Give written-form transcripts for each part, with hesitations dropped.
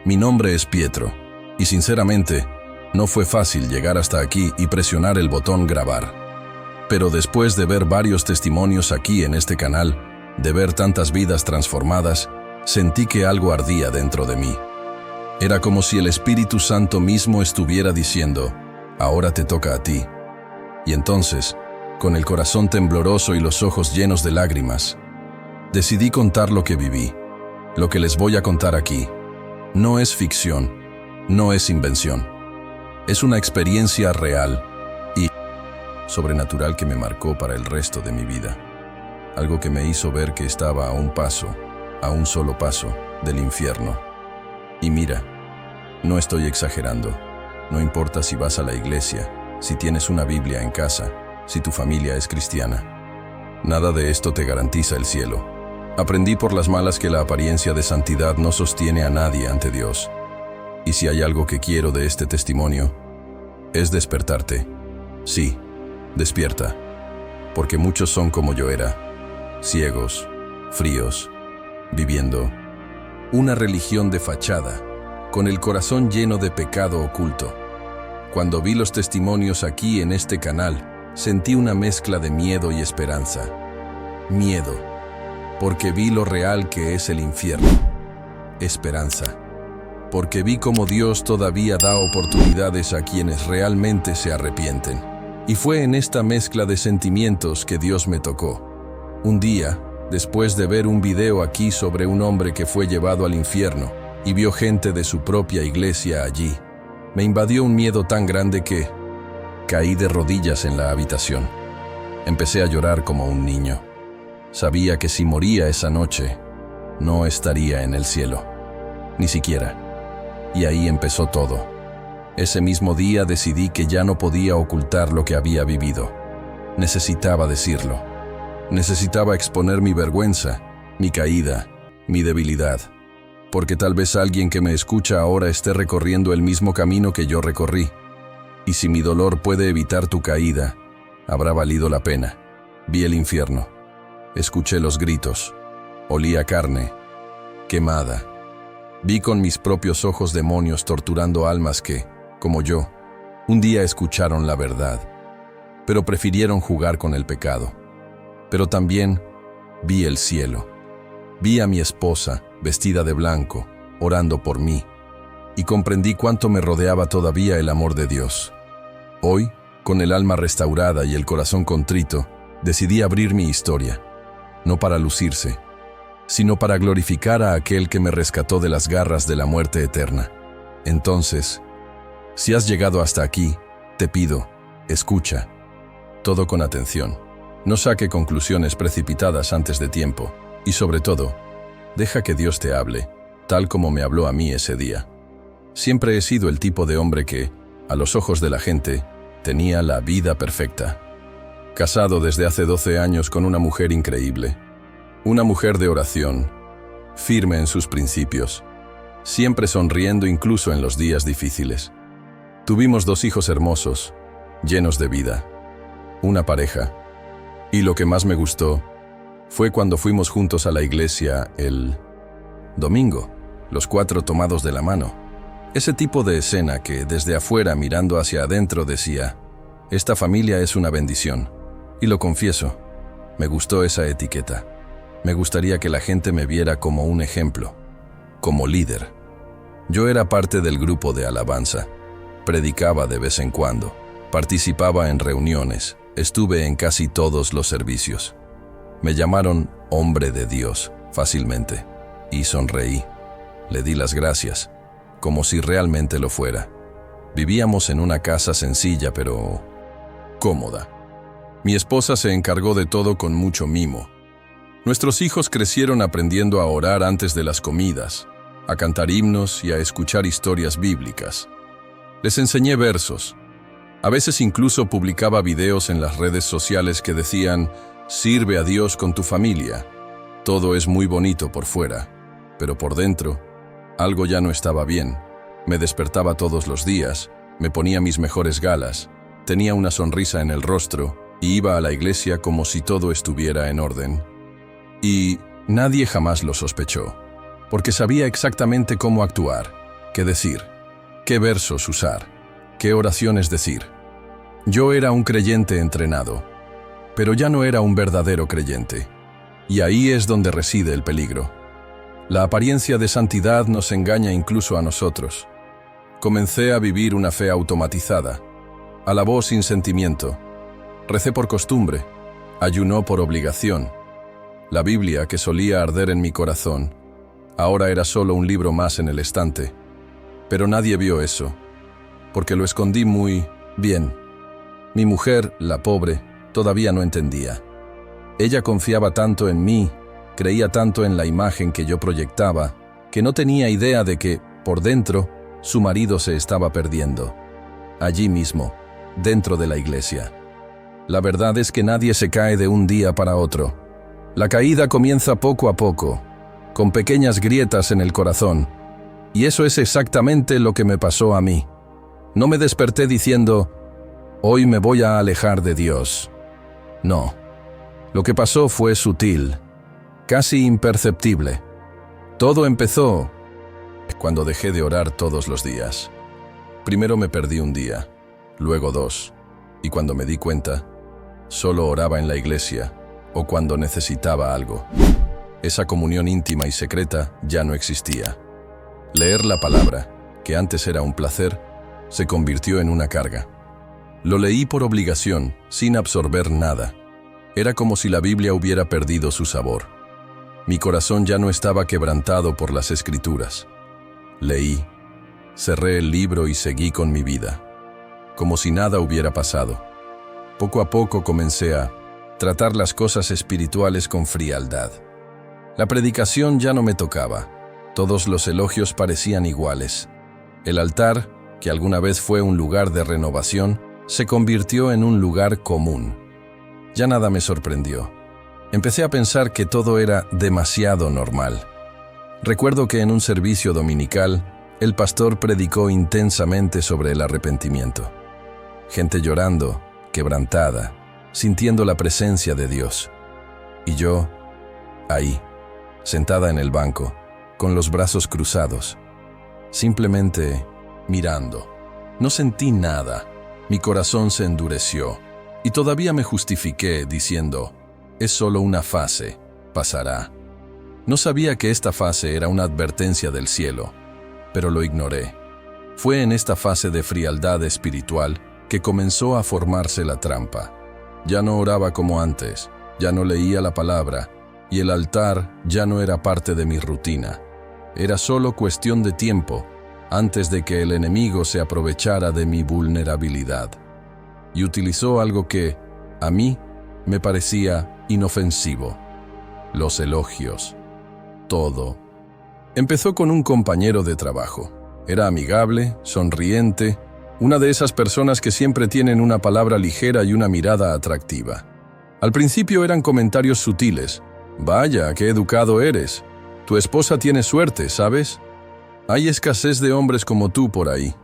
Mi nombre es Pietro, y sinceramente, no fue fácil llegar hasta aquí y presionar el botón grabar. Pero después de ver varios testimonios aquí en este canal, de ver tantas vidas transformadas, sentí que algo ardía dentro de mí. Era como si el Espíritu Santo mismo estuviera diciendo, ahora te toca a ti. Y entonces, con el corazón tembloroso y los ojos llenos de lágrimas, decidí contar lo que viví. Lo que les voy a contar aquí no es ficción, no es invención. Es una experiencia real y sobrenatural que me marcó para el resto de mi vida. Algo que me hizo ver que estaba a un solo paso, del infierno. Y mira, no estoy exagerando. No importa si vas a la iglesia, si tienes una Biblia en casa, si tu familia es cristiana. Nada de esto te garantiza el cielo. Aprendí por las malas que la apariencia de santidad no sostiene a nadie ante Dios. Y si hay algo que quiero de este testimonio, es despertarte. Sí, despierta. Porque muchos son como yo era, ciegos, fríos, viviendo una religión de fachada, con el corazón lleno de pecado oculto. Cuando vi los testimonios aquí en este canal, sentí una mezcla de miedo y esperanza. Miedo, porque vi lo real que es el infierno. Esperanza, porque vi cómo Dios todavía da oportunidades a quienes realmente se arrepienten. Y fue en esta mezcla de sentimientos que Dios me tocó. Un día, después de ver un video aquí sobre un hombre que fue llevado al infierno y vio gente de su propia iglesia allí, me invadió un miedo tan grande que caí de rodillas en la habitación. Empecé a llorar como un niño. Sabía que si moría esa noche, no estaría en el cielo, ni siquiera. Y ahí empezó todo. Ese mismo día decidí que ya no podía ocultar lo que había vivido. Necesitaba decirlo. Necesitaba exponer mi vergüenza, mi caída, mi debilidad. Porque tal vez alguien que me escucha ahora esté recorriendo el mismo camino que yo recorrí. Y si mi dolor puede evitar tu caída, habrá valido la pena. Vi el infierno. Escuché los gritos. Olía carne, quemada. Vi con mis propios ojos demonios torturando almas que, como yo, un día escucharon la verdad, pero prefirieron jugar con el pecado. Pero también vi el cielo. Vi a mi esposa, vestida de blanco, orando por mí, y comprendí cuánto me rodeaba todavía el amor de Dios. Hoy, con el alma restaurada y el corazón contrito, decidí abrir mi historia, no para lucirse, sino para glorificar a aquel que me rescató de las garras de la muerte eterna. Entonces, si has llegado hasta aquí, te pido, escucha, todo con atención. No saque conclusiones precipitadas antes de tiempo, y sobre todo, deja que Dios te hable, tal como me habló a mí ese día. Siempre he sido el tipo de hombre que, a los ojos de la gente, tenía la vida perfecta. Casado desde hace 12 años con una mujer increíble. Una mujer de oración, firme en sus principios, siempre sonriendo incluso en los días difíciles. Tuvimos 2 hijos hermosos, llenos de vida, una pareja. Y lo que más me gustó fue cuando fuimos juntos a la iglesia el domingo, los 4 tomados de la mano. Ese tipo de escena que desde afuera mirando hacia adentro decía, esta familia es una bendición. Y lo confieso, me gustó esa etiqueta. Me gustaría que la gente me viera como un ejemplo, como líder. Yo era parte del grupo de alabanza, predicaba de vez en cuando, participaba en reuniones, estuve en casi todos los servicios. Me llamaron hombre de Dios fácilmente, y sonreí. Le di las gracias, como si realmente lo fuera. Vivíamos en una casa sencilla pero cómoda. Mi esposa se encargó de todo con mucho mimo. Nuestros hijos crecieron aprendiendo a orar antes de las comidas, a cantar himnos y a escuchar historias bíblicas. Les enseñé versos. A veces incluso publicaba videos en las redes sociales que decían, sirve a Dios con tu familia. Todo es muy bonito por fuera, pero por dentro, algo ya no estaba bien. Me despertaba todos los días, me ponía mis mejores galas, tenía una sonrisa en el rostro y iba a la iglesia como si todo estuviera en orden. Y nadie jamás lo sospechó, porque sabía exactamente cómo actuar. qué decir, qué versos usar, qué oraciones decir. Yo era un creyente entrenado, pero ya no era un verdadero creyente. Y ahí es donde reside el peligro. La apariencia de santidad nos engaña incluso a nosotros. Comencé a vivir una fe automatizada. Alabó sin sentimiento. Recé por costumbre. Ayunó por obligación. La Biblia, que solía arder en mi corazón, ahora era solo un libro más en el estante. Pero nadie vio eso, porque lo escondí muy bien. Mi mujer, la pobre, todavía no entendía. Ella confiaba tanto en mí, creía tanto en la imagen que yo proyectaba, que no tenía idea de que, por dentro, su marido se estaba perdiendo. Allí mismo, dentro de la iglesia. La verdad es que nadie se cae de un día para otro. La caída comienza poco a poco, con pequeñas grietas en el corazón. Y eso es exactamente lo que me pasó a mí. No me desperté diciendo, hoy me voy a alejar de Dios. No. Lo que pasó fue sutil, casi imperceptible. Todo empezó cuando dejé de orar todos los días. Primero me perdí un día, luego 2, y cuando me di cuenta, solo oraba en la iglesia o cuando necesitaba algo. Esa comunión íntima y secreta ya no existía. Leer la palabra, que antes era un placer, se convirtió en una carga. Lo leí por obligación, sin absorber nada. Era como si la Biblia hubiera perdido su sabor. Mi corazón ya no estaba quebrantado por las Escrituras. Leí, cerré el libro y seguí con mi vida, como si nada hubiera pasado. Poco a poco comencé a tratar las cosas espirituales con frialdad. La predicación ya no me tocaba. Todos los elogios parecían iguales. El altar, que alguna vez fue un lugar de renovación, se convirtió en un lugar común. Ya nada me sorprendió. Empecé a pensar que todo era demasiado normal. Recuerdo que en un servicio dominical, el pastor predicó intensamente sobre el arrepentimiento. Gente llorando, quebrantada, sintiendo la presencia de Dios. Y yo, ahí, sentada en el banco, con los brazos cruzados, simplemente mirando. No sentí nada. Mi corazón se endureció. Y todavía me justifiqué diciendo, es solo una fase, pasará. No sabía que esta fase era una advertencia del cielo, pero lo ignoré. Fue en esta fase de frialdad espiritual que comenzó a formarse la trampa. Ya no oraba como antes, ya no leía la palabra, y el altar ya no era parte de mi rutina. Era solo cuestión de tiempo, antes de que el enemigo se aprovechara de mi vulnerabilidad. Y utilizó algo que, a mí, me parecía inofensivo. Los elogios. Todo. Empezó con un compañero de trabajo. Era amigable, sonriente, una de esas personas que siempre tienen una palabra ligera y una mirada atractiva. Al principio eran comentarios sutiles. Vaya, qué educado eres. Tu esposa tiene suerte, ¿sabes? Hay escasez de hombres como tú por ahí.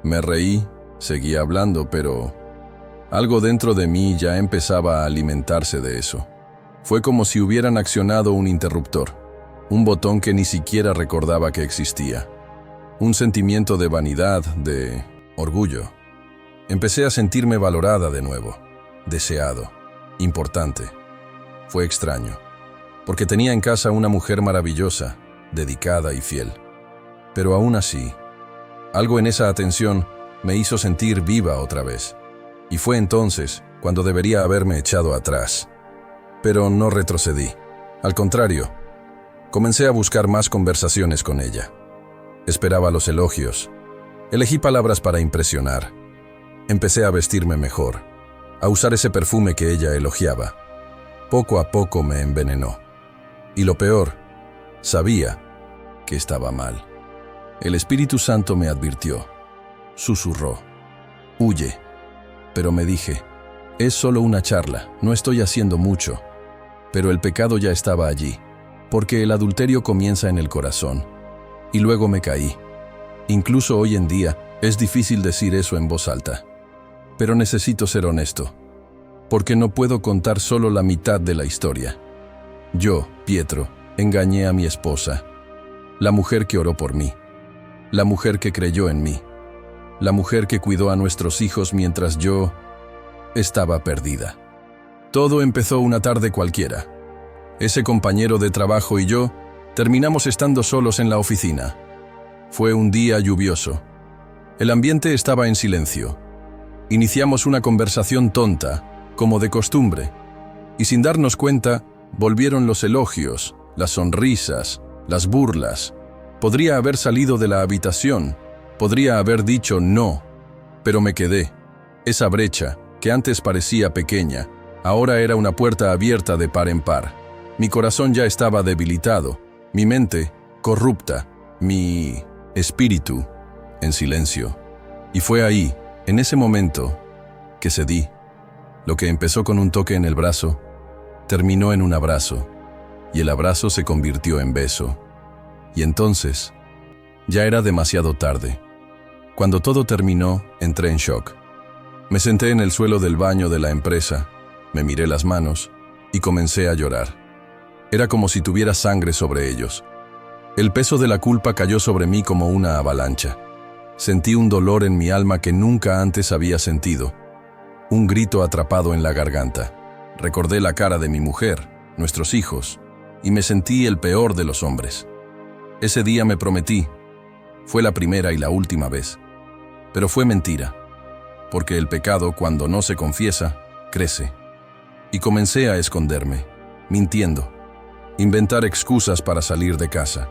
Me reí, seguí hablando, pero algo dentro de mí ya empezaba a alimentarse de eso. Fue como si hubieran accionado un interruptor, un botón que ni siquiera recordaba que existía. Un sentimiento de vanidad, de orgullo. Empecé a sentirme valorada de nuevo, deseado, importante. Fue extraño, porque tenía en casa una mujer maravillosa, dedicada y fiel. Pero aún así, algo en esa atención me hizo sentir viva otra vez. Y fue entonces cuando debería haberme echado atrás. Pero no retrocedí. Al contrario, comencé a buscar más conversaciones con ella. Esperaba los elogios. Elegí palabras para impresionar. Empecé a vestirme mejor, a usar ese perfume que ella elogiaba. Poco a poco me envenenó. Y lo peor, sabía que estaba mal. El Espíritu Santo me advirtió. Susurró. Huye. Pero me dije, es solo una charla, no estoy haciendo mucho. Pero el pecado ya estaba allí, porque el adulterio comienza en el corazón. Y luego me caí. Incluso hoy en día es difícil decir eso en voz alta. Pero necesito ser honesto, porque no puedo contar solo la mitad de la historia. Yo, Pietro, engañé a mi esposa, la mujer que oró por mí. la mujer que creyó en mí, la mujer que cuidó a nuestros hijos mientras yo estaba perdida. Todo empezó una tarde cualquiera. Ese compañero de trabajo y yo terminamos estando solos en la oficina. Fue un día lluvioso. El ambiente estaba en silencio. Iniciamos una conversación tonta, como de costumbre, y sin darnos cuenta, volvieron los elogios, las sonrisas, las burlas. Podría haber salido de la habitación, podría haber dicho no, pero me quedé. Esa brecha, que antes parecía pequeña, ahora era una puerta abierta de par en par. Mi corazón ya estaba debilitado, mi mente corrupta, mi espíritu en silencio. Y fue ahí, en ese momento, que cedí. Lo que empezó con un toque en el brazo, terminó en un abrazo, y el abrazo se convirtió en beso. Y entonces, ya era demasiado tarde. Cuando todo terminó, entré en shock. Me senté en el suelo del baño de la empresa, me miré las manos y comencé a llorar. Era como si tuviera sangre sobre ellos. El peso de la culpa cayó sobre mí como una avalancha. Sentí un dolor en mi alma que nunca antes había sentido. Un grito atrapado en la garganta. Recordé la cara de mi mujer, nuestros hijos, y me sentí el peor de los hombres. Ese día me prometí. Fue la primera y la última vez. Pero fue mentira. Porque el pecado, cuando no se confiesa, crece. Y comencé a esconderme, mintiendo, inventar excusas para salir de casa.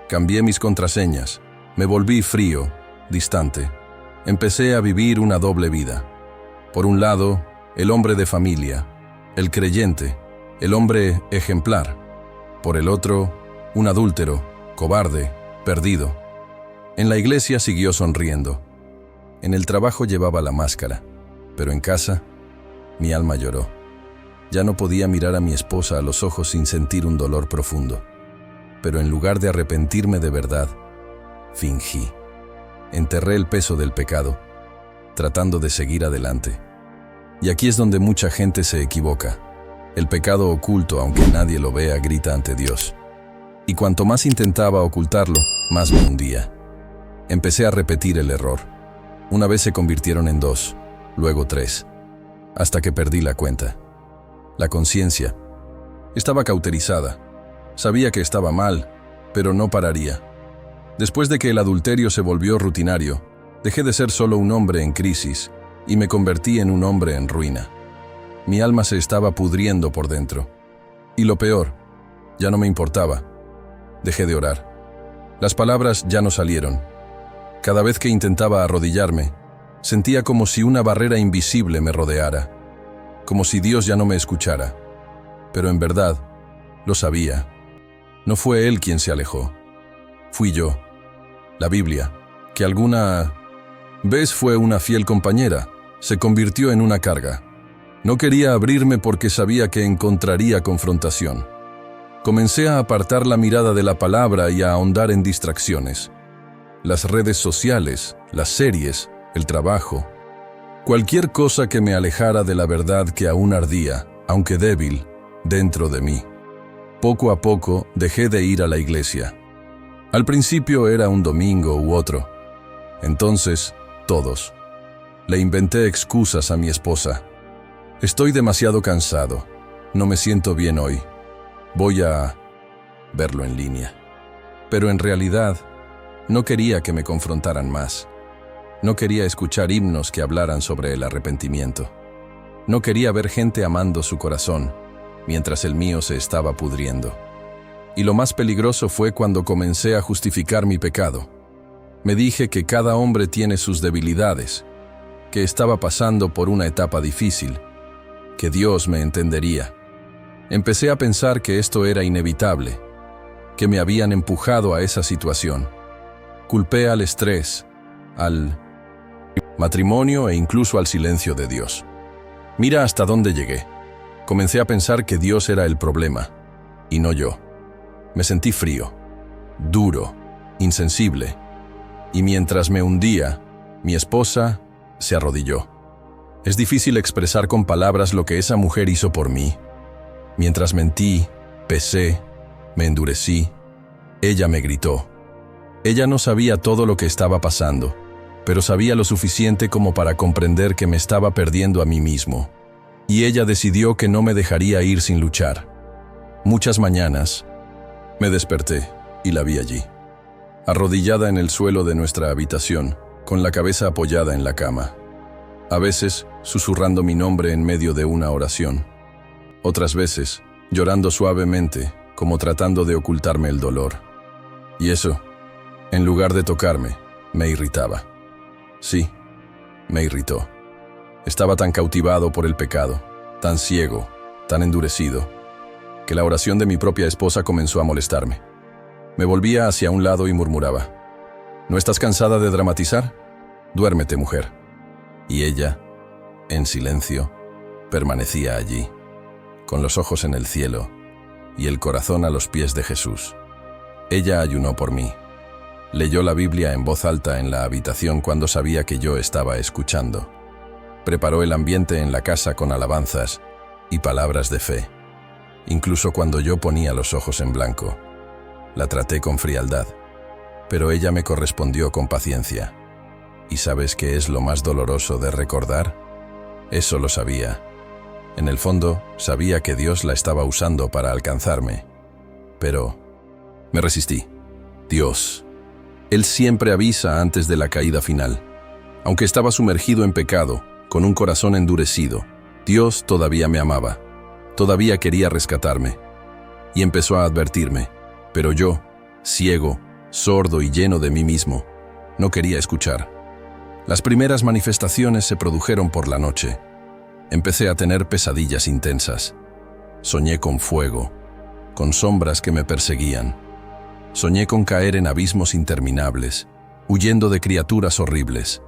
Cambié mis contraseñas, me volví frío, distante. Empecé a vivir una doble vida. Por un lado, el hombre de familia, el creyente, el hombre ejemplar. Por el otro, un adúltero, cobarde, perdido. En la iglesia siguió sonriendo. En el trabajo llevaba la máscara, pero en casa, mi alma lloró. Ya no podía mirar a mi esposa a los ojos sin sentir un dolor profundo. Pero en lugar de arrepentirme de verdad, fingí. Enterré el peso del pecado, tratando de seguir adelante. Y aquí es donde mucha gente se equivoca. El pecado oculto, aunque nadie lo vea, grita ante Dios. Y cuanto más intentaba ocultarlo, más me hundía. Empecé a repetir el error. Una vez se convirtieron en 2, luego 3, hasta que perdí la cuenta. La conciencia estaba cauterizada. Sabía que estaba mal, pero no pararía. Después de que el adulterio se volvió rutinario, dejé de ser solo un hombre en crisis y me convertí en un hombre en ruina. Mi alma se estaba pudriendo por dentro. Y lo peor, ya no me importaba. Dejé de orar. Las palabras ya no salieron. Cada vez que intentaba arrodillarme, sentía como si una barrera invisible me rodeara, como si Dios ya no me escuchara. Pero en verdad, lo sabía. No fue Él quien se alejó. Fui yo. La Biblia, que alguna vez fue una fiel compañera, se convirtió en una carga. No quería abrirme porque sabía que encontraría confrontación. Comencé a apartar la mirada de la palabra y a ahondar en distracciones. Las redes sociales, las series, el trabajo. Cualquier cosa que me alejara de la verdad que aún ardía, aunque débil, dentro de mí. Poco a poco dejé de ir a la iglesia. Al principio era un domingo u otro. Entonces, todos. Le inventé excusas a mi esposa. Estoy demasiado cansado. No me siento bien hoy. Voy a verlo en línea. Pero en realidad, no quería que me confrontaran más. No quería escuchar himnos que hablaran sobre el arrepentimiento. No quería ver gente amando su corazón, mientras el mío se estaba pudriendo. Y lo más peligroso fue cuando comencé a justificar mi pecado. Me dije que cada hombre tiene sus debilidades, que estaba pasando por una etapa difícil, que Dios me entendería. Empecé a pensar que esto era inevitable, que me habían empujado a esa situación. Culpé al estrés, al matrimonio e incluso al silencio de Dios. Mira hasta dónde llegué. Comencé a pensar que Dios era el problema, y no yo. Me sentí frío, duro, insensible, y mientras me hundía, mi esposa se arrodilló. Es difícil expresar con palabras lo que esa mujer hizo por mí. Mientras mentí, pesé, me endurecí, ella me gritó: Ella no sabía todo lo que estaba pasando, pero sabía lo suficiente como para comprender que me estaba perdiendo a mí mismo. Y ella decidió que no me dejaría ir sin luchar. Muchas mañanas me desperté y la vi allí, arrodillada en el suelo de nuestra habitación, con la cabeza apoyada en la cama. A veces, susurrando mi nombre en medio de una oración. Otras veces, llorando suavemente, como tratando de ocultarme el dolor. Y eso, en lugar de tocarme, me irritaba. Sí, me irritó. Estaba tan cautivado por el pecado, tan ciego, tan endurecido, que la oración de mi propia esposa comenzó a molestarme. Me volvía hacia un lado y murmuraba: ¿No estás cansada de dramatizar? Duérmete, mujer. Y ella, en silencio, permanecía allí, con los ojos en el cielo y el corazón a los pies de Jesús. Ella ayunó por mí. Leyó la Biblia en voz alta en la habitación cuando sabía que yo estaba escuchando. Preparó el ambiente en la casa con alabanzas y palabras de fe. Incluso cuando yo ponía los ojos en blanco, la traté con frialdad, pero ella me correspondió con paciencia. ¿Y sabes qué es lo más doloroso de recordar? Eso lo sabía. En el fondo, sabía que Dios la estaba usando para alcanzarme. Pero me resistí. Dios. Él siempre avisa antes de la caída final. Aunque estaba sumergido en pecado, con un corazón endurecido, Dios todavía me amaba. Todavía quería rescatarme. Y empezó a advertirme. Pero yo, ciego, sordo y lleno de mí mismo, no quería escuchar. Las primeras manifestaciones se produjeron por la noche. Empecé a tener pesadillas intensas. Soñé con fuego, con sombras que me perseguían. Soñé con caer en abismos interminables, huyendo de criaturas horribles.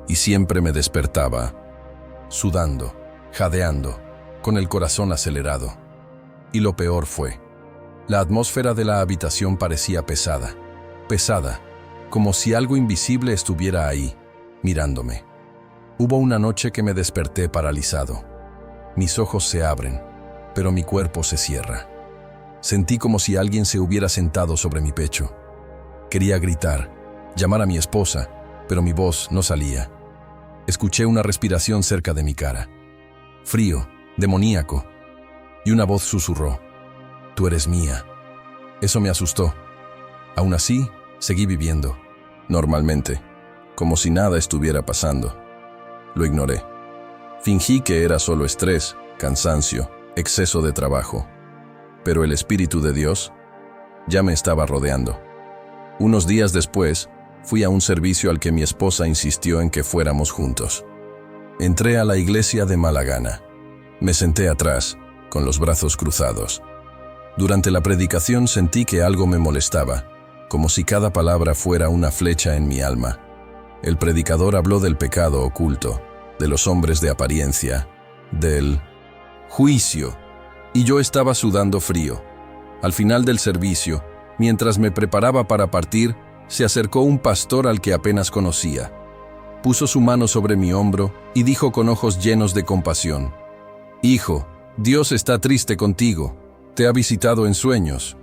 Y siempre me despertaba, sudando, jadeando, con el corazón acelerado. Y lo peor fue, la atmósfera de la habitación parecía pesada, pesada, como si algo invisible estuviera ahí, mirándome. Hubo una noche que me desperté paralizado. Mis ojos se abren, pero mi cuerpo se cierra. Sentí como si alguien se hubiera sentado sobre mi pecho. Quería gritar, llamar a mi esposa, pero mi voz no salía. Escuché una respiración cerca de mi cara. Frío, demoníaco. Y una voz susurró: «Tú eres mía». Eso me asustó. Aún así, seguí viviendo, normalmente, como si nada estuviera pasando. Lo ignoré. Fingí que era solo estrés, cansancio, exceso de trabajo. Pero el Espíritu de Dios ya me estaba rodeando. Unos días después, fui a un servicio al que mi esposa insistió en que fuéramos juntos. Entré a la iglesia de mala gana. Me senté atrás, con los brazos cruzados. Durante la predicación sentí que algo me molestaba, como si cada palabra fuera una flecha en mi alma. El predicador habló del pecado oculto, de los hombres de apariencia, del juicio, y yo estaba sudando frío. Al final del servicio, mientras me preparaba para partir, se acercó un pastor al que apenas conocía. Puso su mano sobre mi hombro y dijo con ojos llenos de compasión: «Hijo, Dios está triste contigo. Te ha visitado en sueños.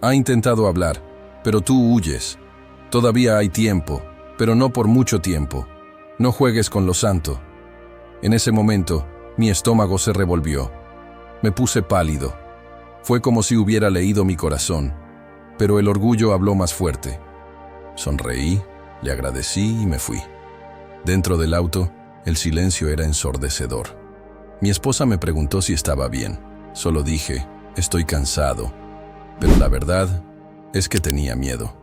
Ha intentado hablar, pero tú huyes. Todavía hay tiempo, pero no por mucho tiempo. No juegues con lo santo». En ese momento, mi estómago se revolvió. Me puse pálido. Fue como si hubiera leído mi corazón, pero el orgullo habló más fuerte. Sonreí, le agradecí y me fui. Dentro del auto, el silencio era ensordecedor. Mi esposa me preguntó si estaba bien. Solo dije: «Estoy cansado». Pero la verdad es que tenía miedo.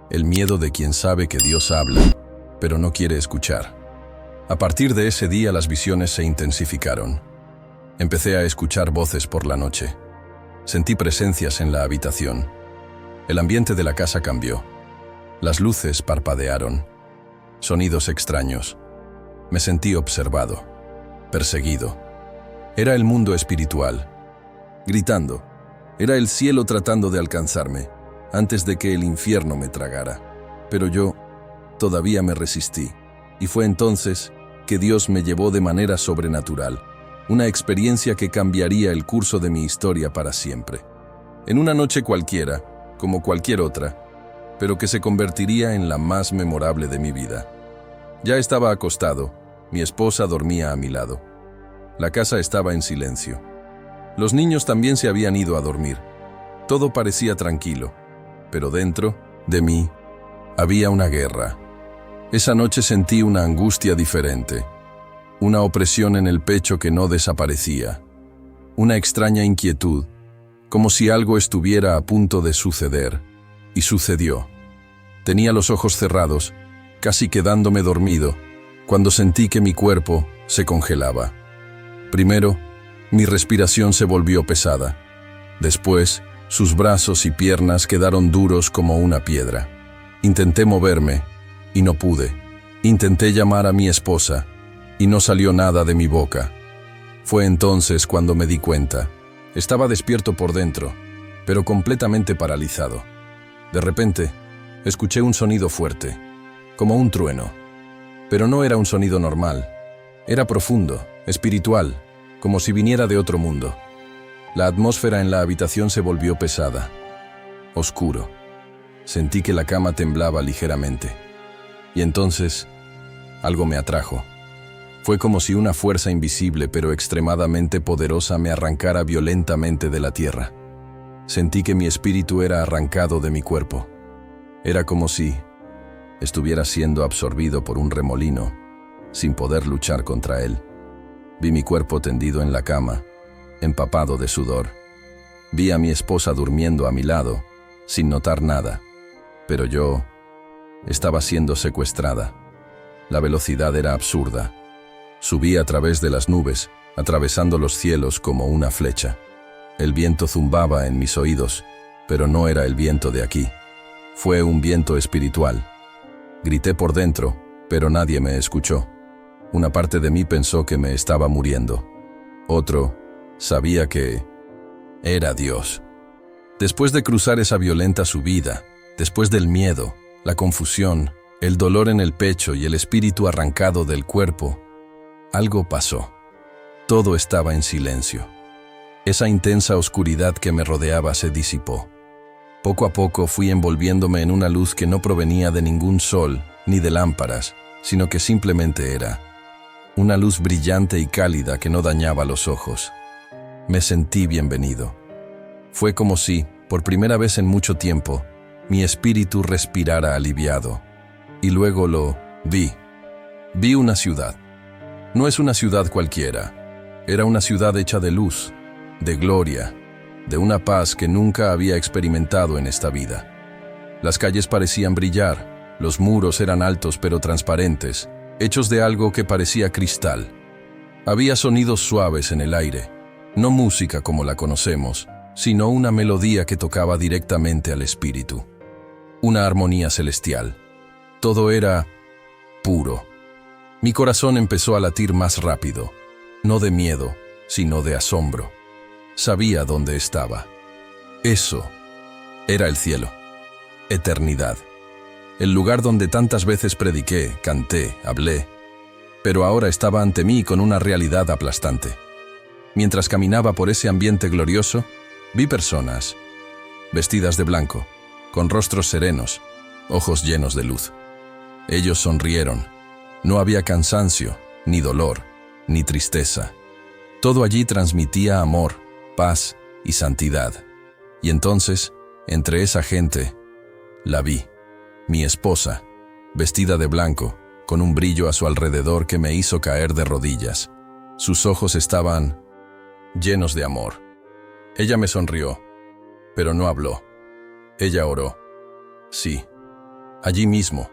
El miedo de quien sabe que Dios habla, pero no quiere escuchar. A partir de ese día las visiones se intensificaron. Empecé a escuchar voces por la noche. Sentí presencias en la habitación. El ambiente de la casa cambió. Las luces parpadearon. Sonidos extraños. Me sentí observado, perseguido. Era el mundo espiritual, gritando. Era el cielo tratando de alcanzarme, antes de que el infierno me tragara. Pero yo todavía me resistí. Y fue entonces que Dios me llevó de manera sobrenatural. Una experiencia que cambiaría el curso de mi historia para siempre. En una noche cualquiera, como cualquier otra, pero que se convertiría en la más memorable de mi vida. Ya estaba acostado, mi esposa dormía a mi lado. La casa estaba en silencio. Los niños también se habían ido a dormir. Todo parecía tranquilo, pero dentro de mí había una guerra. Esa noche sentí una angustia diferente, una opresión en el pecho que no desaparecía, una extraña inquietud, como si algo estuviera a punto de suceder, y sucedió. Tenía los ojos cerrados, casi quedándome dormido, cuando sentí que mi cuerpo se congelaba. Primero, mi respiración se volvió pesada. Después, sus brazos y piernas quedaron duros como una piedra. Intenté moverme, y no pude. Intenté llamar a mi esposa, y no salió nada de mi boca. Fue entonces cuando me di cuenta. Estaba despierto por dentro, pero completamente paralizado. De repente, escuché un sonido fuerte, como un trueno. Pero no era un sonido normal. Era profundo, espiritual, como si viniera de otro mundo. La atmósfera en la habitación se volvió pesada, oscuro. Sentí que la cama temblaba ligeramente. Y entonces, algo me atrajo. Fue como si una fuerza invisible pero extremadamente poderosa me arrancara violentamente de la tierra. Sentí que mi espíritu era arrancado de mi cuerpo. Era como si estuviera siendo absorbido por un remolino, sin poder luchar contra él. Vi mi cuerpo tendido en la cama, empapado de sudor. Vi a mi esposa durmiendo a mi lado, sin notar nada. Pero yo estaba siendo secuestrada. La velocidad era absurda. Subí a través de las nubes, atravesando los cielos como una flecha. El viento zumbaba en mis oídos, pero no era el viento de aquí. Fue un viento espiritual. Grité por dentro, pero nadie me escuchó. Una parte de mí pensó que me estaba muriendo. Otro sabía que era Dios. Después de cruzar esa violenta subida, después del miedo, la confusión, el dolor en el pecho y el espíritu arrancado del cuerpo, algo pasó. Todo estaba en silencio. Esa intensa oscuridad que me rodeaba se disipó. Poco a poco fui envolviéndome en una luz que no provenía de ningún sol ni de lámparas, sino que simplemente era una luz brillante y cálida que no dañaba los ojos. Me sentí bienvenido. Fue como si, por primera vez en mucho tiempo, mi espíritu respirara aliviado. Y luego lo vi. Vi una ciudad. No es una ciudad cualquiera. Era una ciudad hecha de luz, de gloria, de una paz que nunca había experimentado en esta vida. Las calles parecían brillar, los muros eran altos pero transparentes, hechos de algo que parecía cristal. Había sonidos suaves en el aire, no música como la conocemos, sino una melodía que tocaba directamente al espíritu. Una armonía celestial. Todo era puro. Mi corazón empezó a latir más rápido, no de miedo, sino de asombro. Sabía dónde estaba. Eso era el cielo, eternidad. El lugar donde tantas veces prediqué, canté, hablé, pero ahora estaba ante mí con una realidad aplastante. Mientras caminaba por ese ambiente glorioso, vi personas, vestidas de blanco, con rostros serenos, ojos llenos de luz. Ellos sonrieron. No había cansancio, ni dolor, ni tristeza. Todo allí transmitía amor, paz y santidad. Y entonces, entre esa gente, la vi. Mi esposa, vestida de blanco, con un brillo a su alrededor que me hizo caer de rodillas. Sus ojos estaban llenos de amor. Ella me sonrió, pero no habló. Ella oró. Sí, allí mismo,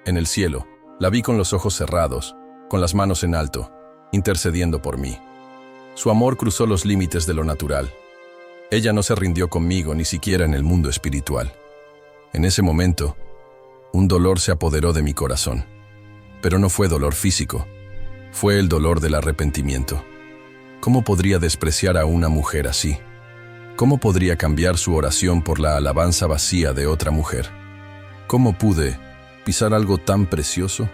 en el cielo, la vi con los ojos cerrados, con las manos en alto, intercediendo por mí. Su amor cruzó los límites de lo natural. Ella no se rindió conmigo ni siquiera en el mundo espiritual. En ese momento, un dolor se apoderó de mi corazón. Pero no fue dolor físico, fue el dolor del arrepentimiento. ¿Cómo podría despreciar a una mujer así? ¿Cómo podría cambiar su oración por la alabanza vacía de otra mujer? ¿Cómo pude pisar algo tan precioso?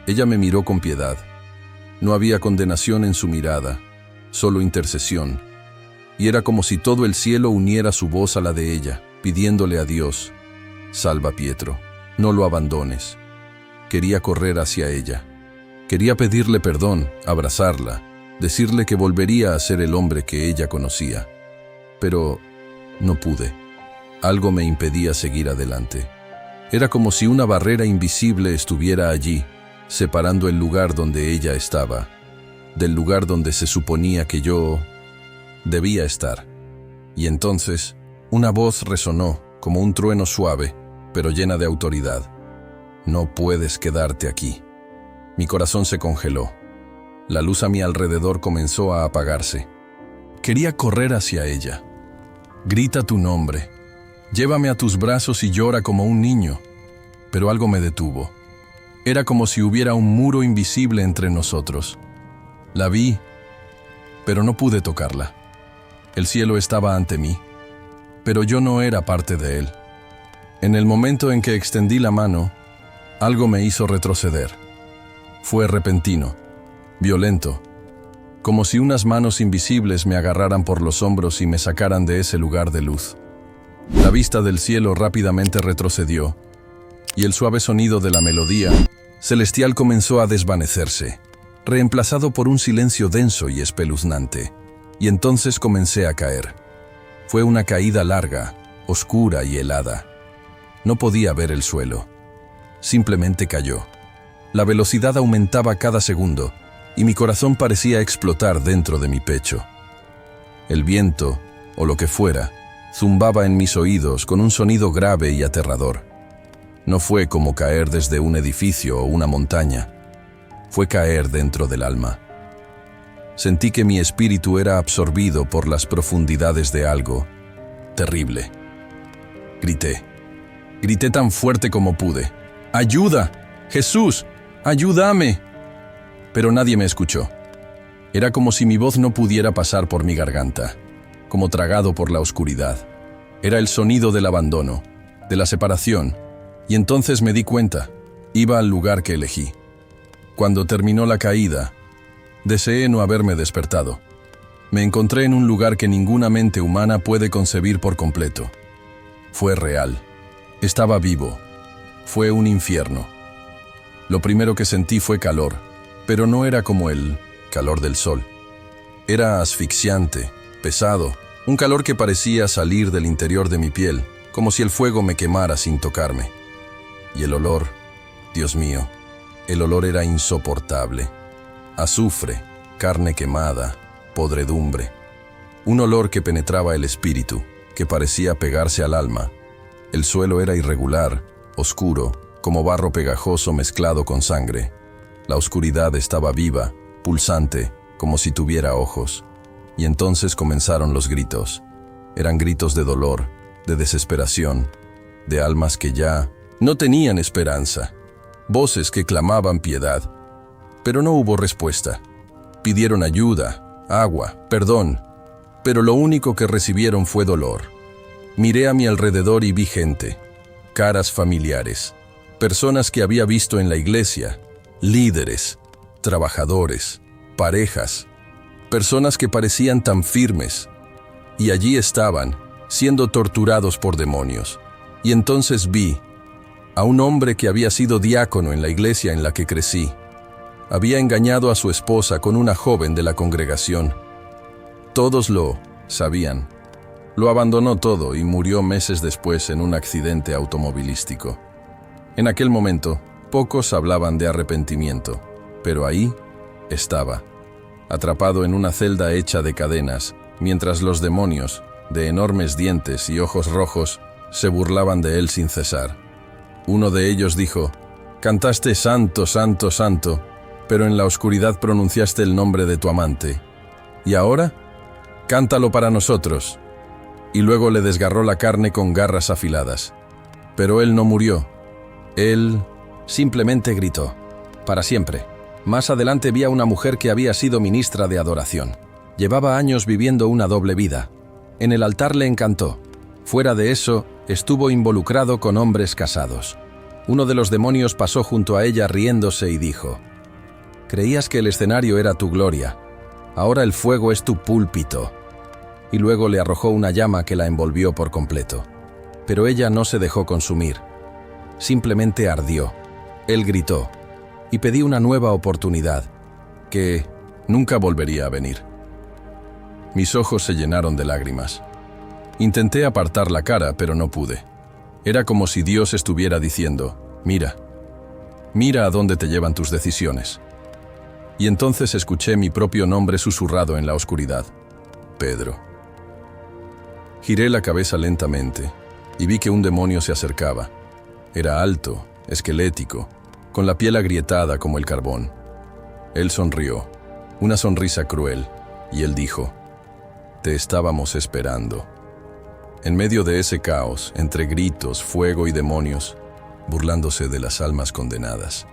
Ella me miró con piedad. No había condenación en su mirada, solo intercesión. Y era como si todo el cielo uniera su voz a la de ella, pidiéndole a Dios: Salva, Pietro, no lo abandones. Quería correr hacia ella. Quería pedirle perdón, abrazarla, decirle que volvería a ser el hombre que ella conocía. Pero no pude. Algo me impedía seguir adelante. Era como si una barrera invisible estuviera allí, separando el lugar donde ella estaba, del lugar donde se suponía que yo debía estar. Y entonces, una voz resonó como un trueno suave, pero llena de autoridad. No puedes quedarte aquí. Mi corazón se congeló. La luz a mi alrededor comenzó a apagarse. Quería correr hacia ella. Grita tu nombre. Llévame a tus brazos y llora como un niño. Pero algo me detuvo. Era como si hubiera un muro invisible entre nosotros. La vi, pero no pude tocarla. El cielo estaba ante mí, pero yo no era parte de él. En el momento en que extendí la mano, algo me hizo retroceder. Fue repentino, violento, como si unas manos invisibles me agarraran por los hombros y me sacaran de ese lugar de luz. La vista del cielo rápidamente retrocedió, y el suave sonido de la melodía celestial comenzó a desvanecerse, reemplazado por un silencio denso y espeluznante, y entonces comencé a caer. Fue una caída larga, oscura y helada. No podía ver el suelo. Simplemente cayó. La velocidad aumentaba cada segundo, y mi corazón parecía explotar dentro de mi pecho. El viento, o lo que fuera, zumbaba en mis oídos con un sonido grave y aterrador. No fue como caer desde un edificio o una montaña. Fue caer dentro del alma. Sentí que mi espíritu era absorbido por las profundidades de algo terrible. Grité tan fuerte como pude. ¡Ayuda! ¡Jesús! ¡Ayúdame! Pero nadie me escuchó. Era como si mi voz no pudiera pasar por mi garganta, como tragado por la oscuridad. Era el sonido del abandono, de la separación, y entonces me di cuenta, iba al lugar que elegí. Cuando terminó la caída, deseé no haberme despertado. Me encontré en un lugar que ninguna mente humana puede concebir por completo. Fue real. Estaba vivo. Fue un infierno. Lo primero que sentí fue calor, pero no era como el calor del sol. Era asfixiante, pesado, un calor que parecía salir del interior de mi piel, como si el fuego me quemara sin tocarme. Y el olor, Dios mío, el olor era insoportable. Azufre, carne quemada, podredumbre. Un olor que penetraba el espíritu, que parecía pegarse al alma. El suelo era irregular, oscuro, como barro pegajoso mezclado con sangre. La oscuridad estaba viva, pulsante, como si tuviera ojos. Y entonces comenzaron los gritos. Eran gritos de dolor, de desesperación, de almas que ya no tenían esperanza. Voces que clamaban piedad. Pero no hubo respuesta. Pidieron ayuda, agua, perdón, pero lo único que recibieron fue dolor. Miré a mi alrededor y vi gente, caras familiares, personas que había visto en la iglesia, líderes, trabajadores, parejas, personas que parecían tan firmes, y allí estaban, siendo torturados por demonios. Y entonces vi a un hombre que había sido diácono en la iglesia en la que crecí. Había engañado a su esposa con una joven de la congregación. Todos lo sabían. Lo abandonó todo y murió meses después en un accidente automovilístico. En aquel momento, pocos hablaban de arrepentimiento, pero ahí estaba, atrapado en una celda hecha de cadenas, mientras los demonios, de enormes dientes y ojos rojos, se burlaban de él sin cesar. Uno de ellos dijo: «Cantaste santo, santo, santo, pero en la oscuridad pronunciaste el nombre de tu amante. ¿Y ahora? Cántalo para nosotros». Y luego le desgarró la carne con garras afiladas. Pero él no murió. Él simplemente gritó: «Para siempre». Más adelante vi a una mujer que había sido ministra de adoración. Llevaba años viviendo una doble vida. En el altar le encantó. Fuera de eso, estuvo involucrado con hombres casados. Uno de los demonios pasó junto a ella riéndose y dijo: «Creías que el escenario era tu gloria. Ahora el fuego es tu púlpito». Y luego le arrojó una llama que la envolvió por completo. Pero ella no se dejó consumir. Simplemente ardió. Él gritó, y pedí una nueva oportunidad, que nunca volvería a venir. Mis ojos se llenaron de lágrimas. Intenté apartar la cara, pero no pude. Era como si Dios estuviera diciendo, mira a dónde te llevan tus decisiones. Y entonces escuché mi propio nombre susurrado en la oscuridad. Pedro. Giré la cabeza lentamente y vi que un demonio se acercaba. Era alto, esquelético, con la piel agrietada como el carbón. Él sonrió, una sonrisa cruel, y él dijo, te estábamos esperando. En medio de ese caos, entre gritos, fuego y demonios, burlándose de las almas condenadas,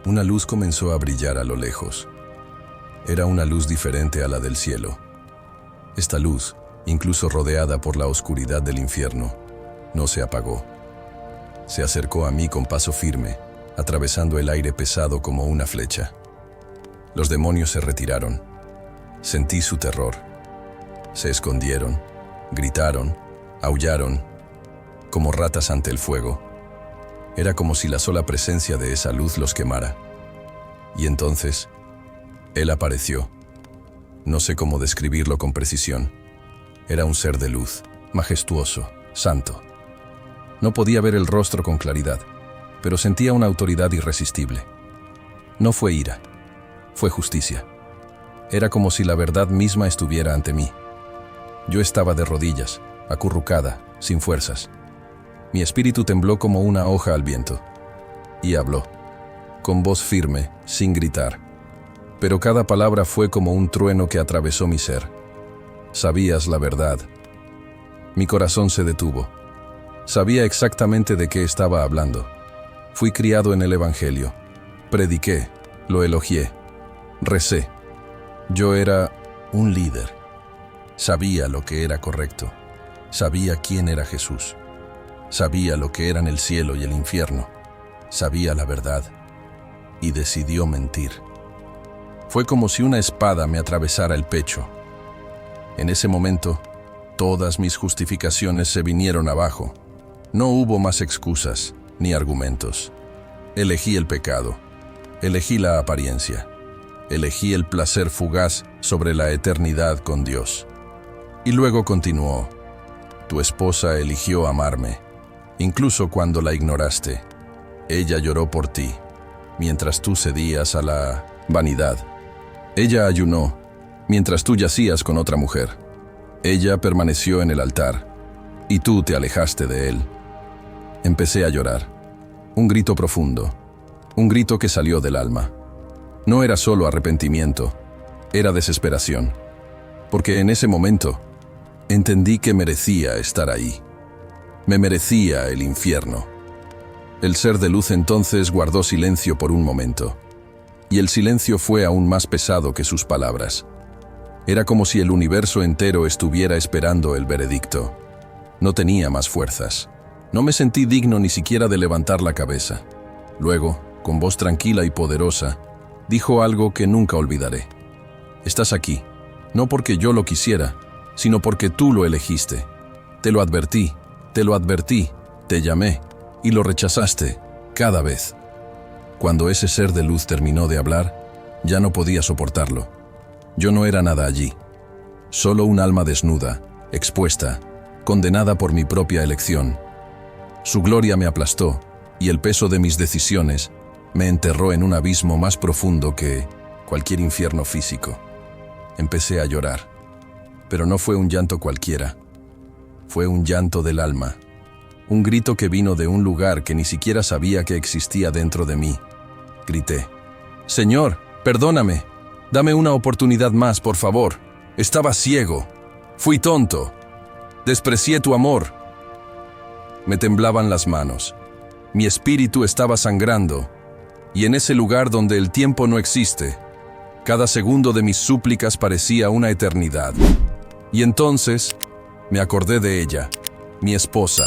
una luz comenzó a brillar a lo lejos. Era una luz diferente a la del cielo. Esta luz, incluso rodeada por la oscuridad del infierno, no se apagó. Se acercó a mí con paso firme, atravesando el aire pesado como una flecha. Los demonios se retiraron. Sentí su terror. Se escondieron, gritaron, aullaron, como ratas ante el fuego. Era como si la sola presencia de esa luz los quemara. Y entonces, él apareció. No sé cómo describirlo con precisión. Era un ser de luz, majestuoso, santo. No podía ver el rostro con claridad, pero sentía una autoridad irresistible. No fue ira, fue justicia. Era como si la verdad misma estuviera ante mí. Yo estaba de rodillas, acurrucada, sin fuerzas. Mi espíritu tembló como una hoja al viento. Y habló, con voz firme, sin gritar. Pero cada palabra fue como un trueno que atravesó mi ser. Sabías la verdad. Mi corazón se detuvo. Sabía exactamente de qué estaba hablando. Fui criado en el Evangelio. Prediqué, lo elogié, recé. Yo era un líder. Sabía lo que era correcto. Sabía quién era Jesús. Sabía lo que eran el cielo y el infierno. Sabía la verdad. Y decidió mentir. Fue como si una espada me atravesara el pecho. En ese momento, todas mis justificaciones se vinieron abajo. No hubo más excusas ni argumentos. Elegí el pecado. Elegí la apariencia. Elegí el placer fugaz sobre la eternidad con Dios. Y luego continuó. Tu esposa eligió amarme, incluso cuando la ignoraste. Ella lloró por ti, mientras tú cedías a la vanidad. Ella ayunó, mientras tú yacías con otra mujer. Ella permaneció en el altar, y tú te alejaste de él. Empecé a llorar. Un grito profundo, un grito que salió del alma. No era solo arrepentimiento, era desesperación. Porque en ese momento, entendí que merecía estar ahí. Me merecía el infierno. El ser de luz entonces guardó silencio por un momento. Y el silencio fue aún más pesado que sus palabras. Era como si el universo entero estuviera esperando el veredicto. No tenía más fuerzas. No me sentí digno ni siquiera de levantar la cabeza. Luego, con voz tranquila y poderosa, dijo algo que nunca olvidaré. Estás aquí, no porque yo lo quisiera, sino porque tú lo elegiste. Te lo advertí, te llamé, y lo rechazaste, cada vez. Cuando ese ser de luz terminó de hablar, ya no podía soportarlo. Yo no era nada allí. Solo un alma desnuda, expuesta, condenada por mi propia elección. Su gloria me aplastó, y el peso de mis decisiones me enterró en un abismo más profundo que cualquier infierno físico. Empecé a llorar, pero no fue un llanto cualquiera. Fue un llanto del alma, un grito que vino de un lugar que ni siquiera sabía que existía dentro de mí. Grité, «Señor, perdóname, dame una oportunidad más, por favor. Estaba ciego, fui tonto, desprecié tu amor». Me temblaban las manos, mi espíritu estaba sangrando, y en ese lugar donde el tiempo no existe, cada segundo de mis súplicas parecía una eternidad. Y entonces me acordé de ella, mi esposa.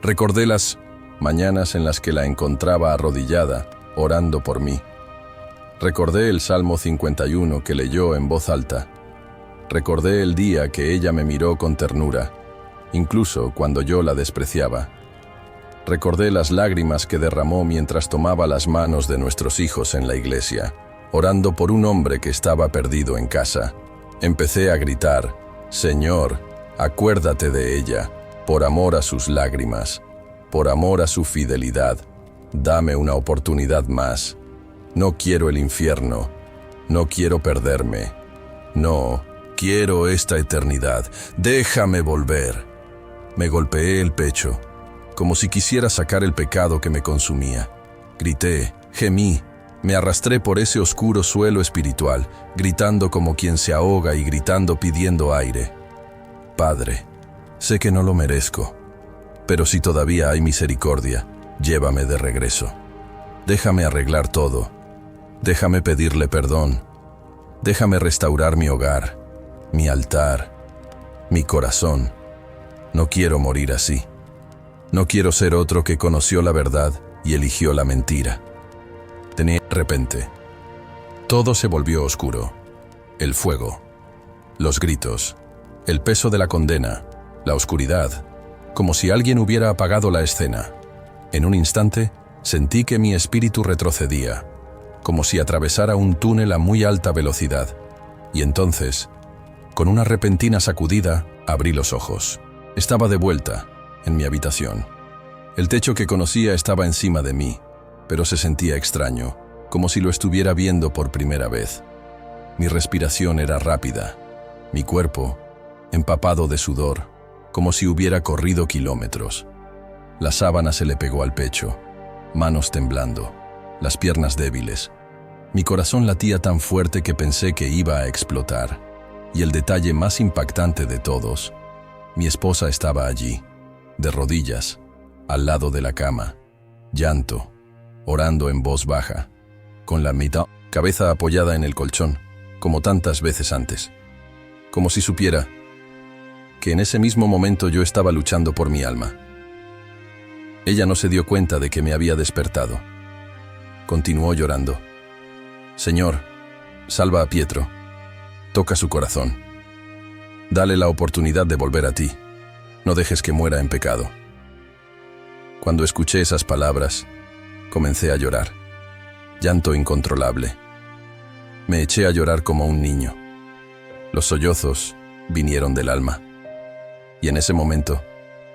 Recordé las mañanas en las que la encontraba arrodillada, orando por mí. Recordé el Salmo 51 que leyó en voz alta. Recordé el día que ella me miró con ternura, incluso cuando yo la despreciaba. Recordé las lágrimas que derramó mientras tomaba las manos de nuestros hijos en la iglesia, orando por un hombre que estaba perdido en casa. Empecé a gritar: Señor, acuérdate de ella, por amor a sus lágrimas, por amor a su fidelidad, dame una oportunidad más. No quiero el infierno, no quiero perderme, no, quiero esta eternidad, déjame volver. Me golpeé el pecho, como si quisiera sacar el pecado que me consumía. Grité, gemí, me arrastré por ese oscuro suelo espiritual, gritando como quien se ahoga y gritando pidiendo aire. Padre, sé que no lo merezco, pero si todavía hay misericordia, llévame de regreso. Déjame arreglar todo, déjame pedirle perdón, déjame restaurar mi hogar, mi altar, mi corazón. No quiero morir así. No quiero ser otro que conoció la verdad y eligió la mentira. De repente, todo se volvió oscuro. El fuego, los gritos, el peso de la condena, la oscuridad, como si alguien hubiera apagado la escena. En un instante, sentí que mi espíritu retrocedía, como si atravesara un túnel a muy alta velocidad. Y entonces, con una repentina sacudida, abrí los ojos. Estaba de vuelta, en mi habitación. El techo que conocía estaba encima de mí, pero se sentía extraño, como si lo estuviera viendo por primera vez. Mi respiración era rápida, mi cuerpo, empapado de sudor, como si hubiera corrido kilómetros. La sábana se le pegó al pecho, manos temblando, las piernas débiles. Mi corazón latía tan fuerte que pensé que iba a explotar. Y el detalle más impactante de todos, mi esposa estaba allí, de rodillas, al lado de la cama, llanto, orando en voz baja, con la cabeza apoyada en el colchón, como tantas veces antes, como si supiera que en ese mismo momento yo estaba luchando por mi alma. Ella no se dio cuenta de que me había despertado. Continuó llorando. Señor, salva a Pietro, toca su corazón. Dale la oportunidad de volver a ti. No dejes que muera en pecado. Cuando escuché esas palabras, comencé a llorar. Llanto incontrolable. Me eché a llorar como un niño. Los sollozos vinieron del alma. Y en ese momento,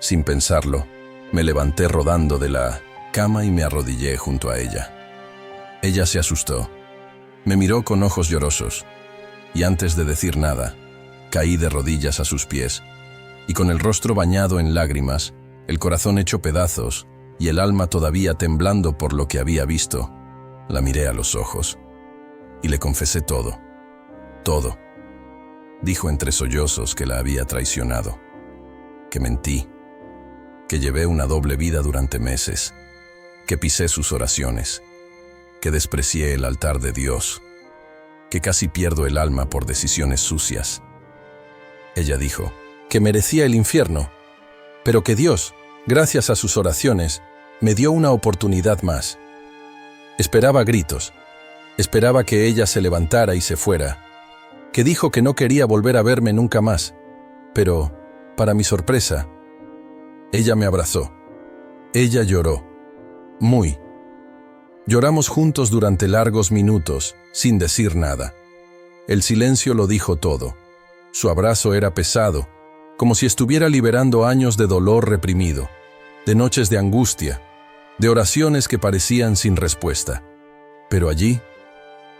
sin pensarlo, me levanté rodando de la cama y me arrodillé junto a ella. Ella se asustó. Me miró con ojos llorosos. Y antes de decir nada, caí de rodillas a sus pies, y con el rostro bañado en lágrimas, el corazón hecho pedazos y el alma todavía temblando por lo que había visto, la miré a los ojos y le confesé todo, todo. Dijo entre sollozos que la había traicionado, que mentí, que llevé una doble vida durante meses, que pisé sus oraciones, que desprecié el altar de Dios, que casi pierdo el alma por decisiones sucias. Ella dijo que merecía el infierno, pero que Dios, gracias a sus oraciones, me dio una oportunidad más. Esperaba gritos, esperaba que ella se levantara y se fuera, que dijo que no quería volver a verme nunca más, pero, para mi sorpresa, ella me abrazó. Ella lloró, muy. Lloramos juntos durante largos minutos, sin decir nada. El silencio lo dijo todo. Su abrazo era pesado, como si estuviera liberando años de dolor reprimido, de noches de angustia, de oraciones que parecían sin respuesta. Pero allí,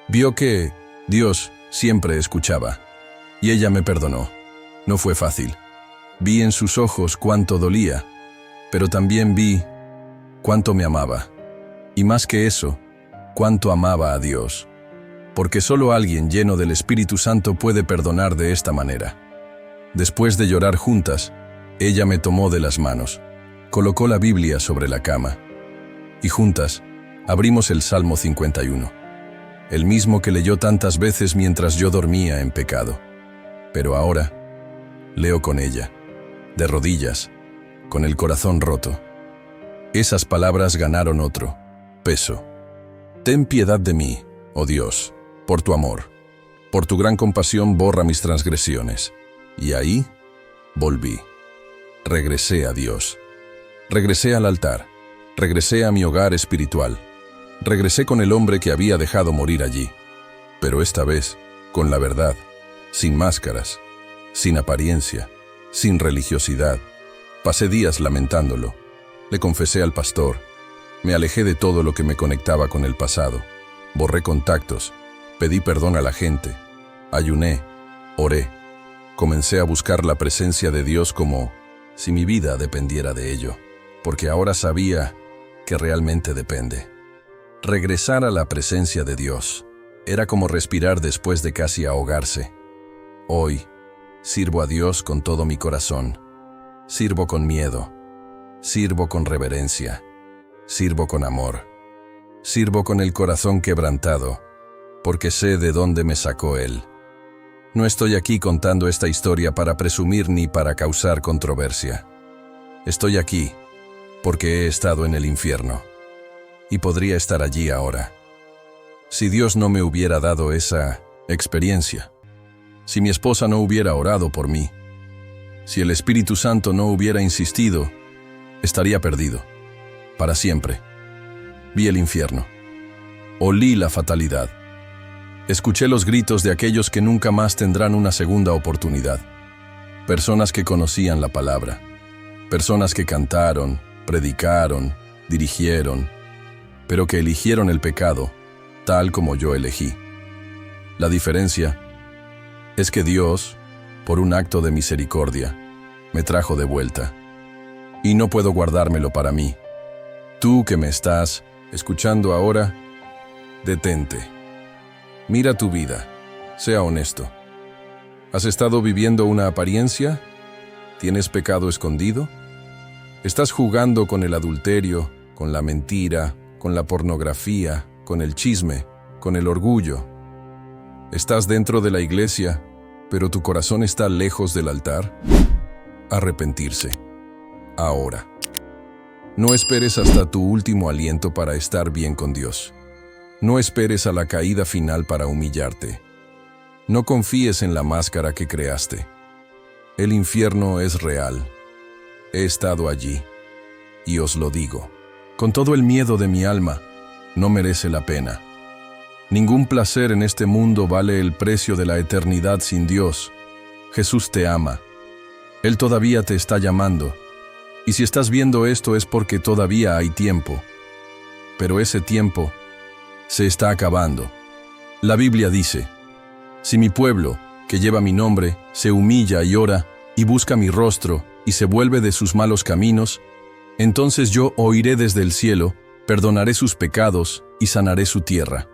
vio que Dios siempre escuchaba, y ella me perdonó. No fue fácil. Vi en sus ojos cuánto dolía, pero también vi cuánto me amaba. Y más que eso, cuánto amaba a Dios. Porque solo alguien lleno del Espíritu Santo puede perdonar de esta manera. Después de llorar juntas, ella me tomó de las manos, colocó la Biblia sobre la cama, y juntas abrimos el Salmo 51, el mismo que leyó tantas veces mientras yo dormía en pecado. Pero ahora, leo con ella, de rodillas, con el corazón roto. Esas palabras ganaron otro peso. Ten piedad de mí, oh Dios, por tu amor. Por tu gran compasión borra mis transgresiones. Y ahí volví. regresé a Dios. Regresé al altar. Regresé a mi hogar espiritual. Regresé con el hombre que había dejado morir allí. Pero esta vez, con la verdad, sin máscaras, sin apariencia, sin religiosidad. Pasé días lamentándolo. Le confesé al pastor. Me alejé de todo lo que me conectaba con el pasado. Borré contactos. Pedí perdón a la gente. Ayuné. Oré. Comencé a buscar la presencia de Dios como si mi vida dependiera de ello, porque ahora sabía que realmente depende. Regresar a la presencia de Dios era como respirar después de casi ahogarse. Hoy, sirvo a Dios con todo mi corazón. Sirvo con miedo. Sirvo con reverencia. Sirvo con amor. Sirvo con el corazón quebrantado, porque sé de dónde me sacó Él. No estoy aquí contando esta historia para presumir ni para causar controversia. Estoy aquí porque he estado en el infierno y podría estar allí ahora. Si Dios no me hubiera dado esa experiencia, si mi esposa no hubiera orado por mí, si el Espíritu Santo no hubiera insistido, estaría perdido, para siempre. Vi el infierno. Olí la fatalidad. Escuché los gritos de aquellos que nunca más tendrán una segunda oportunidad. Personas que conocían la palabra. Personas que cantaron, predicaron, dirigieron, pero que eligieron el pecado, tal como yo elegí. La diferencia es que Dios, por un acto de misericordia, me trajo de vuelta. Y no puedo guardármelo para mí. Tú que me estás escuchando ahora, detente. Mira tu vida. Sea honesto. ¿Has estado viviendo una apariencia? ¿Tienes pecado escondido? ¿Estás jugando con el adulterio, con la mentira, con la pornografía, con el chisme, con el orgullo? ¿Estás dentro de la iglesia, pero tu corazón está lejos del altar? Arrepentirse. Ahora. No esperes hasta tu último aliento para estar bien con Dios. No esperes a la caída final para humillarte. No confíes en la máscara que creaste. El infierno es real. He estado allí, y os lo digo, con todo el miedo de mi alma, no merece la pena. Ningún placer en este mundo vale el precio de la eternidad sin Dios. Jesús te ama. Él todavía te está llamando. Y si estás viendo esto es porque todavía hay tiempo. Pero ese tiempo se está acabando. La Biblia dice, si mi pueblo, que lleva mi nombre, se humilla y ora, y busca mi rostro, y se vuelve de sus malos caminos, entonces yo oiré desde el cielo, perdonaré sus pecados, y sanaré su tierra.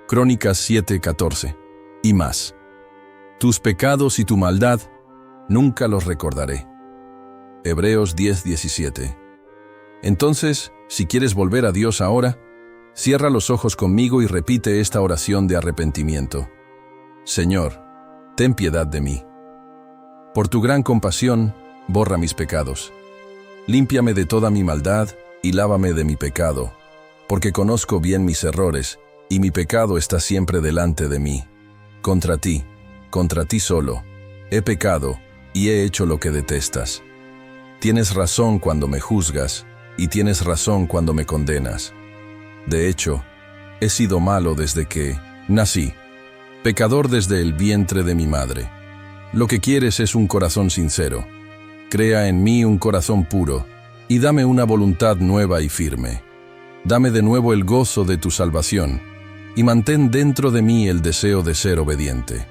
Crónicas 7:14. Y más. Tus pecados y tu maldad, nunca los recordaré. Hebreos 10:17. Entonces, si quieres volver a Dios ahora, cierra los ojos conmigo y repite esta oración de arrepentimiento. Señor, ten piedad de mí. Por tu gran compasión, borra mis pecados. Límpiame de toda mi maldad y lávame de mi pecado, porque conozco bien mis errores y mi pecado está siempre delante de mí. Contra ti solo, he pecado y he hecho lo que detestas. Tienes razón cuando me juzgas y tienes razón cuando me condenas. De hecho, he sido malo desde que nací, pecador desde el vientre de mi madre. Lo que quieres es un corazón sincero. Crea en mí un corazón puro y dame una voluntad nueva y firme. Dame de nuevo el gozo de tu salvación y mantén dentro de mí el deseo de ser obediente.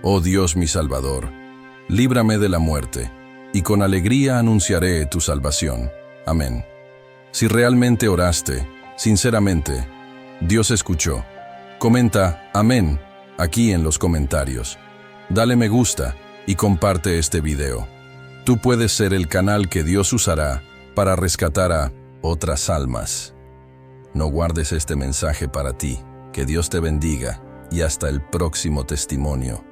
Oh Dios mi Salvador, líbrame de la muerte y con alegría anunciaré tu salvación. Amén. Si realmente oraste, sinceramente, Dios escuchó. Comenta Amén aquí en los comentarios. Dale me gusta y comparte este video. Tú puedes ser el canal que Dios usará para rescatar a otras almas. No guardes este mensaje para ti. Que Dios te bendiga y hasta el próximo testimonio.